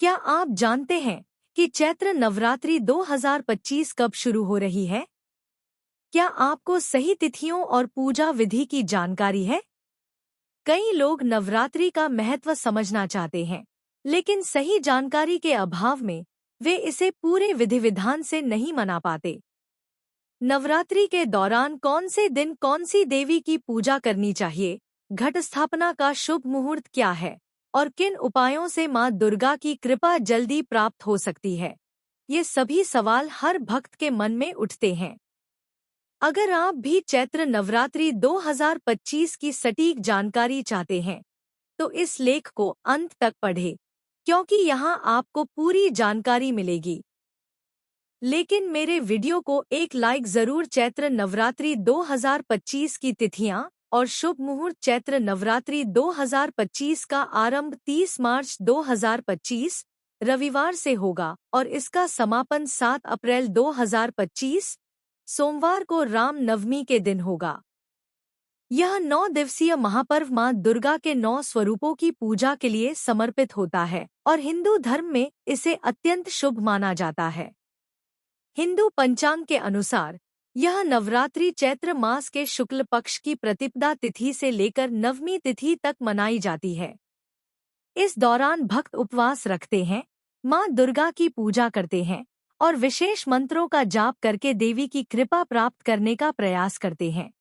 क्या आप जानते हैं कि चैत्र नवरात्रि 2025 कब शुरू हो रही है? क्या आपको सही तिथियों और पूजा विधि की जानकारी है? कई लोग नवरात्रि का महत्व समझना चाहते हैं, लेकिन सही जानकारी के अभाव में वे इसे पूरे विधि विधान से नहीं मना पाते। नवरात्रि के दौरान कौन से दिन कौन सी देवी की पूजा करनी चाहिए? घट स्थापना का शुभ मुहूर्त क्या है? और किन उपायों से मां दुर्गा की कृपा जल्दी प्राप्त हो सकती है? ये सभी सवाल हर भक्त के मन में उठते हैं। अगर आप भी चैत्र नवरात्रि 2025 की सटीक जानकारी चाहते हैं, तो इस लेख को अंत तक पढ़ें, क्योंकि यहाँ आपको पूरी जानकारी मिलेगी। लेकिन मेरे वीडियो को एक लाइक जरूर। चैत्र नवरात्रि 2025 की तिथियां और शुभ मुहूर्त। चैत्र नवरात्रि 2025 का आरंभ 30 मार्च 2025 रविवार से होगा और इसका समापन 7 अप्रैल 2025 सोमवार को राम नवमी के दिन होगा। यह 9 दिवसीय महापर्व मां दुर्गा के 9 स्वरूपों की पूजा के लिए समर्पित होता है और हिंदू धर्म में इसे अत्यंत शुभ माना जाता है। हिंदू पंचांग के अनुसार यह नवरात्रि चैत्र मास के शुक्ल पक्ष की प्रतिपदा तिथि से लेकर नवमी तिथि तक मनाई जाती है। इस दौरान भक्त उपवास रखते हैं, मां दुर्गा की पूजा करते हैं और विशेष मंत्रों का जाप करके देवी की कृपा प्राप्त करने का प्रयास करते हैं।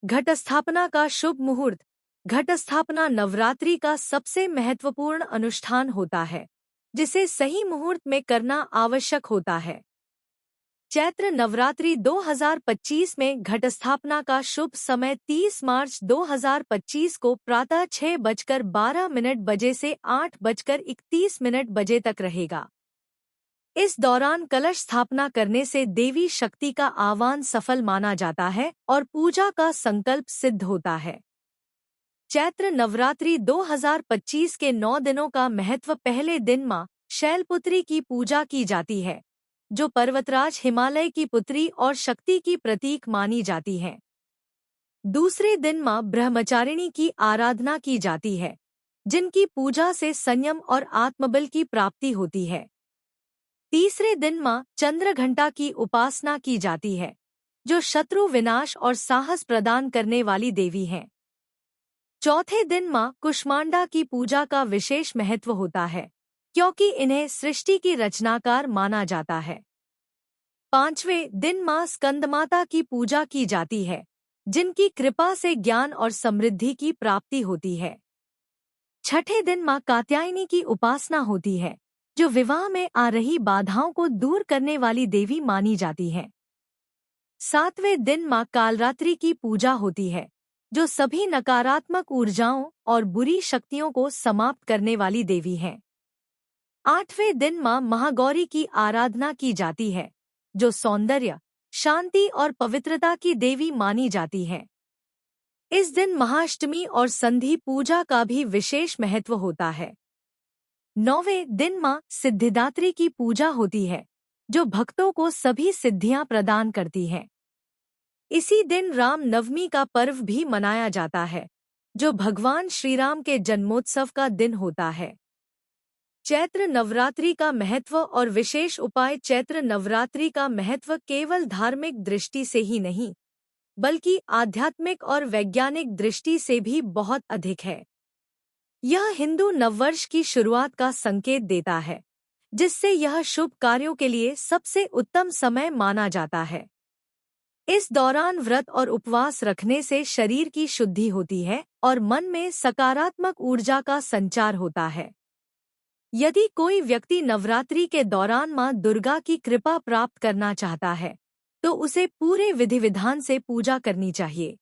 घट स्थापना का शुभ मुहूर्त। घट स्थापना नवरात्रि का सबसे महत्वपूर्ण अनुष्ठान होता है, जिसे सही मुहूर्त में करना आवश्यक होता है। चैत्र नवरात्रि 2025 में घट स्थापना का शुभ समय 30 मार्च 2025 को प्रातः 6:12 बजे से 8:31 बजे तक रहेगा। इस दौरान कलश स्थापना करने से देवी शक्ति का आह्वान सफल माना जाता है और पूजा का संकल्प सिद्ध होता है। चैत्र नवरात्रि 2025 के 9 दिनों का महत्व। पहले दिन मां शैलपुत्री की पूजा की जाती है, जो पर्वतराज हिमालय की पुत्री और शक्ति की प्रतीक मानी जाती है। दूसरे दिन मां ब्रह्मचारिणी की आराधना की जाती है, जिनकी पूजा से संयम और आत्मबल की प्राप्ति होती है। तीसरे दिन मां चंद्रघंटा की उपासना की जाती है, जो शत्रु विनाश और साहस प्रदान करने वाली देवी हैं। चौथे दिन मां कुष्मांडा की पूजा का विशेष महत्व होता है, क्योंकि इन्हें सृष्टि की रचनाकार माना जाता है। पांचवें दिन मां स्कंदमाता की पूजा की जाती है, जिनकी कृपा से ज्ञान और समृद्धि की प्राप्ति होती है। छठे दिन मां कात्यायनी की उपासना होती है, जो विवाह में आ रही बाधाओं को दूर करने वाली देवी मानी जाती है। सातवें दिन मां कालरात्रि की पूजा होती है, जो सभी नकारात्मक ऊर्जाओं और बुरी शक्तियों को समाप्त करने वाली देवी है। आठवें दिन मां महागौरी की आराधना की जाती है, जो सौंदर्य, शांति और पवित्रता की देवी मानी जाती है। इस दिन महाअष्टमी और संधि पूजा का भी विशेष महत्व होता है। नौवें दिन मां सिद्धिदात्री की पूजा होती है, जो भक्तों को सभी सिद्धियां प्रदान करती है। इसी दिन राम नवमी का पर्व भी मनाया जाता है, जो भगवान श्रीराम के जन्मोत्सव का दिन होता है। चैत्र नवरात्रि का महत्व और विशेष उपाय। चैत्र नवरात्रि का महत्व केवल धार्मिक दृष्टि से ही नहीं, बल्कि आध्यात्मिक और वैज्ञानिक दृष्टि से भी बहुत अधिक है। यह हिंदू नववर्ष की शुरुआत का संकेत देता है, जिससे यह शुभ कार्यों के लिए सबसे उत्तम समय माना जाता है। इस दौरान व्रत और उपवास रखने से शरीर की शुद्धि होती है और मन में सकारात्मक ऊर्जा का संचार होता है। यदि कोई व्यक्ति नवरात्रि के दौरान मां दुर्गा की कृपा प्राप्त करना चाहता है, तो उसे पूरे विधि विधान से पूजा करनी चाहिए।